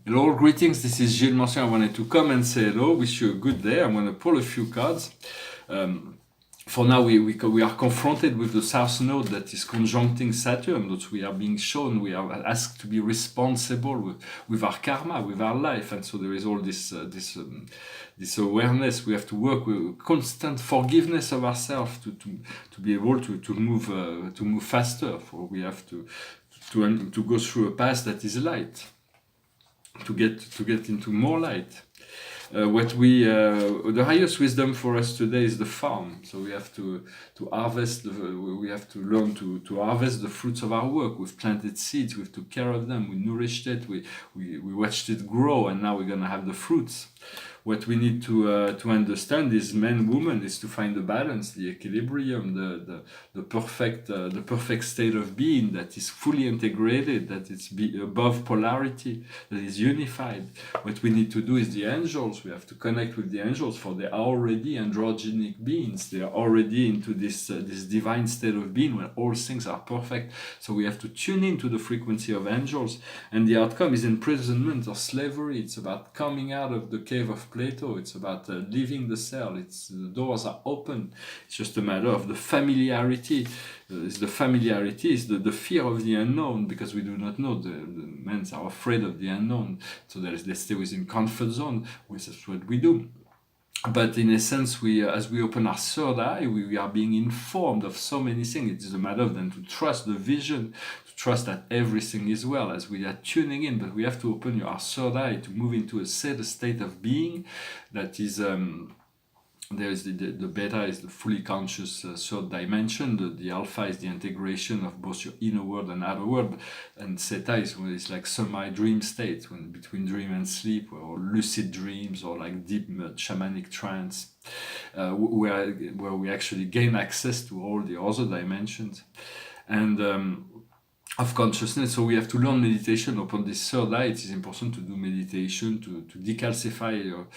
Hello, greetings. This is Gilles Mansion. I wanted to come and say hello. Wish you a good day. I'm going to pull a few cards. For now, we are confronted with the South Node that is conjuncting Saturn. That we are being shown. We are asked to be responsible with our karma, with our life, and so there is all this awareness. We have to work with constant forgiveness of ourselves to be able to move faster. For we have to go through a path that is light. To get into more light. The highest wisdom for us today is the farm. So we have to harvest. We have to learn to harvest the fruits of our work. We've planted seeds. We took care of them. We nourished it. We watched it grow, and now we're gonna have the fruits. What we need to understand is man, woman, is to find the balance, the equilibrium, the perfect state of being that is fully integrated, that is above polarity, that is unified. What we need to do is the angels. We have to connect with the angels, for they are already androgenic beings. They are already into this divine state of being where all things are perfect. So we have to tune into the frequency of angels, and the outcome is imprisonment or slavery. It's about coming out of the cave of Plato. It's about leaving the cell. The doors are open. It's just a matter of the familiarity. The familiarity is the fear of the unknown, because we do not know. The men are afraid of the unknown, so they stay within comfort zone. Which is what we do. But in essence, as we open our third eye, we are being informed of so many things. It is a matter of then to trust the vision, to trust that everything is well as we are tuning in. But we have to open our third eye to move into a state of being that is. There is the beta is the fully conscious third dimension. The alpha is the integration of both your inner world and outer world, and theta is like semi-dream state, when between dream and sleep, or lucid dreams, or like deep shamanic trance, where we actually gain access to all the other dimensions, and of consciousness. So we have to learn meditation upon this third eye. It is important to do meditation to decalcify your.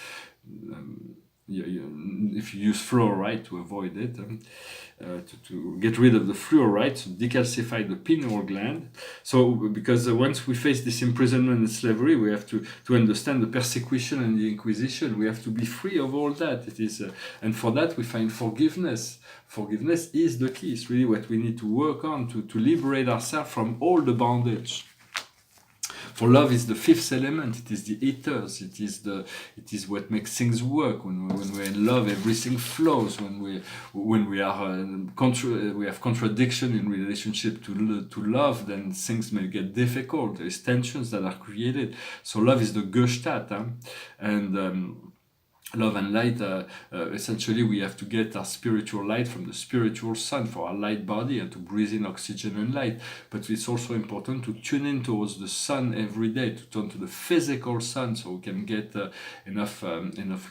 If you use fluoride, to avoid it, to get rid of the fluoride, to decalcify the pineal gland. So because once we face this imprisonment and slavery, we have to understand the persecution and the inquisition. We have to be free of all that. It is, and for that we find forgiveness. Forgiveness is the key. It's really what we need to work on to liberate ourselves from all the bondage. For love is the fifth element. It is the ethers. It is what makes things work. When we're in love, everything flows. When we have contradiction in relationship to love, then things may get difficult. There's tensions that are created. So love is the Gestalt, and love and light, essentially we have to get our spiritual light from the spiritual sun for our light body, and to breathe in oxygen and light. But it's also important to tune in towards the sun every day, to turn to the physical sun, so we can get enough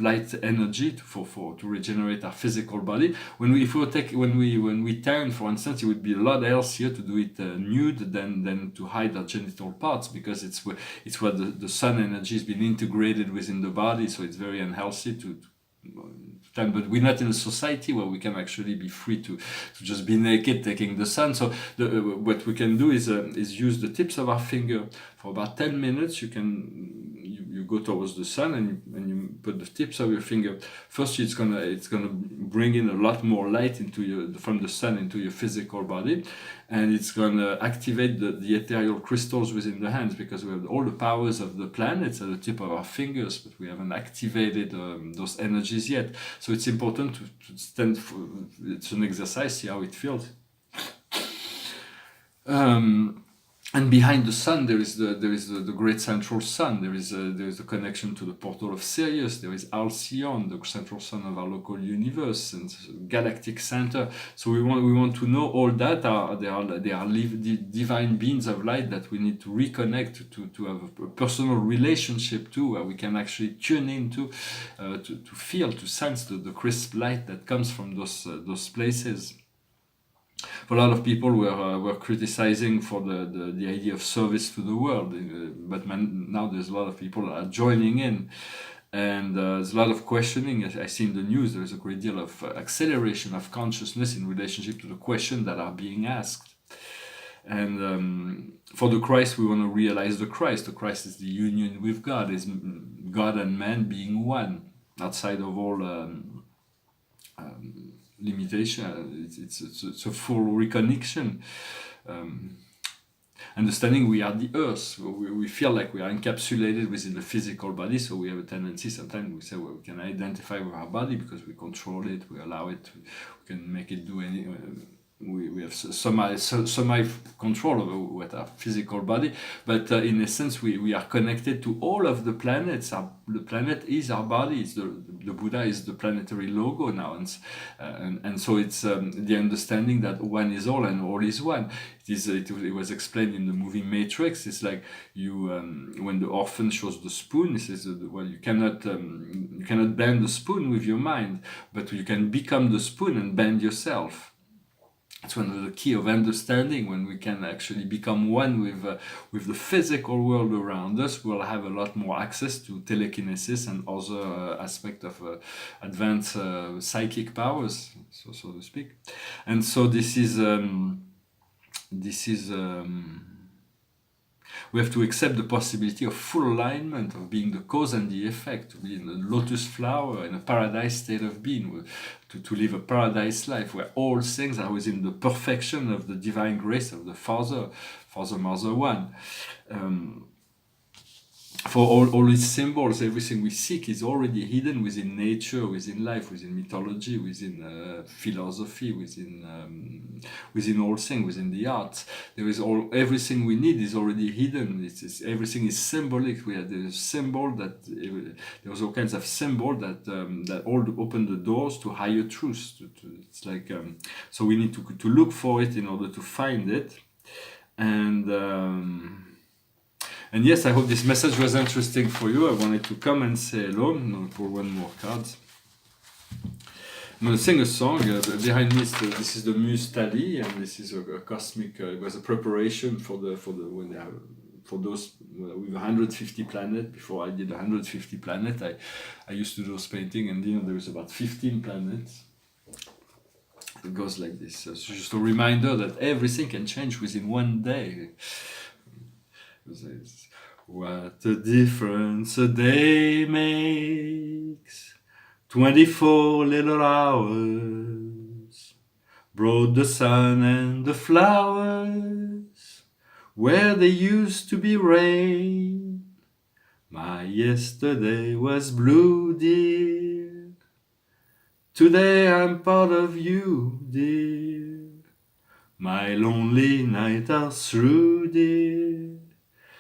light energy to regenerate our physical body. When we tan, for instance, it would be a lot healthier to do it nude than to hide our genital parts, because it's where the sun energy has been integrated within the body, so it's very unhealthy to time. But we're not in a society where we can actually be free to just be naked taking the sun. So what we can do is use the tips of our finger for about 10 minutes. You go towards the sun, and you put the tips of your finger. First, it's gonna bring in a lot more light from the sun into your physical body, and it's gonna activate the ethereal crystals within the hands, because we have all the powers of the planets at the tip of our fingers, but we haven't activated those energies yet. So it's important to stand for. It's an exercise. See how it feels. And behind the sun, there is the great central sun. There is a connection to the portal of Sirius. There is Alcyon, the central sun of our local universe, and galactic center. So we want to know all that. They are divine beings of light that we need to reconnect to have a personal relationship to, where we can actually tune into, to feel, to sense the crisp light that comes from those places. A lot of people were criticizing for the idea of service to the world, but now there's a lot of people that are joining in, and there's a lot of questioning. I see in the news there's a great deal of acceleration of consciousness in relationship to the questions that are being asked. And for the Christ, we want to realize the Christ. The Christ is the union with God, is God and man being one, outside of all limitation. It's a full reconnection. Understanding we are the earth. We feel like we are encapsulated within the physical body, so we have a tendency sometimes we say, well, we can identify with our body because we control it, we allow it, we can make it do any. We have semi control over what our physical body, but in essence we are connected to all of the planets. The planet is our body. It's the Buddha is the planetary logo now, and so it's the understanding that one is all and all is one. It was explained in the movie Matrix. It's like you when the orphan shows the spoon, he says, well, you cannot bend the spoon with your mind, but you can become the spoon and bend yourself. It's one of the key of understanding. When we can actually become one with the physical world around us, we'll have a lot more access to telekinesis and other aspect of advanced psychic powers, so to speak. And so this is we have to accept the possibility of full alignment, of being the cause and the effect, to be in the lotus flower, in a paradise state of being, to live a paradise life where all things are within the perfection of the divine grace of the Father, Mother, One. For all these symbols, everything we seek is already hidden within nature, within life, within mythology, within philosophy, within all things, within the arts. There is everything we need is already hidden. Everything is symbolic. There's symbol that there's all kinds of symbol that all open the doors to higher truths. It's like so we need to look for it in order to find it, and yes, I hope this message was interesting for you. I wanted to come and say hello. I'm going to pull one more card. I'm going to sing a song. Behind me, this is the Muse Tally, and this is a cosmic. It was a preparation for those with 150 planets. Before I did 150 planets, I used to do those painting, and there is about 15 planets. It goes like this. So it's just a reminder that everything can change within one day. What a difference a day makes. 24 little hours brought the sun and the flowers where there used to be rain. My yesterday was blue, dear. Today I'm part of you, dear. My lonely nights are through, dear.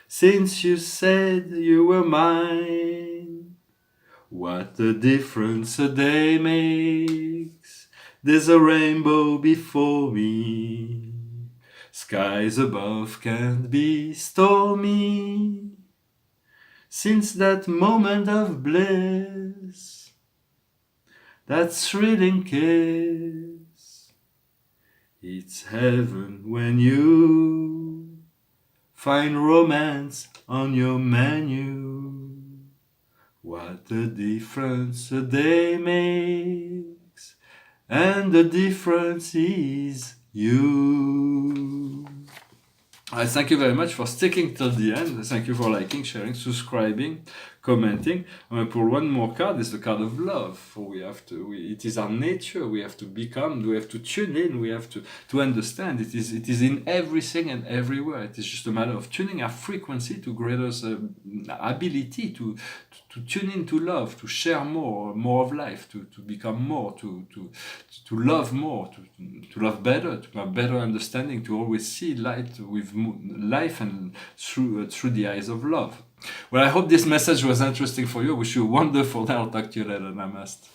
Since you said you were mine. What a difference a day makes. There's a rainbow before me. Skies above can't be stormy. Since that moment of bliss, that thrilling kiss, it's heaven when you find romance on your menu. What a difference a day makes, and the difference is you. I thank you very much for sticking till the end. Thank you for liking, sharing, subscribing, commenting. I'm going to pull one more card. It's the card of love. For it is our nature. We have to become, we have to tune in, we have to understand. It is in everything and everywhere. It is just a matter of tuning our frequency to greater ability to tune into love, to share more of life, to become more, to love more, to love better, to have better understanding, to always see light with life and through the eyes of love. Well, I hope this message was interesting for you. I wish you a wonderful day. I'll talk to you later. Namaste.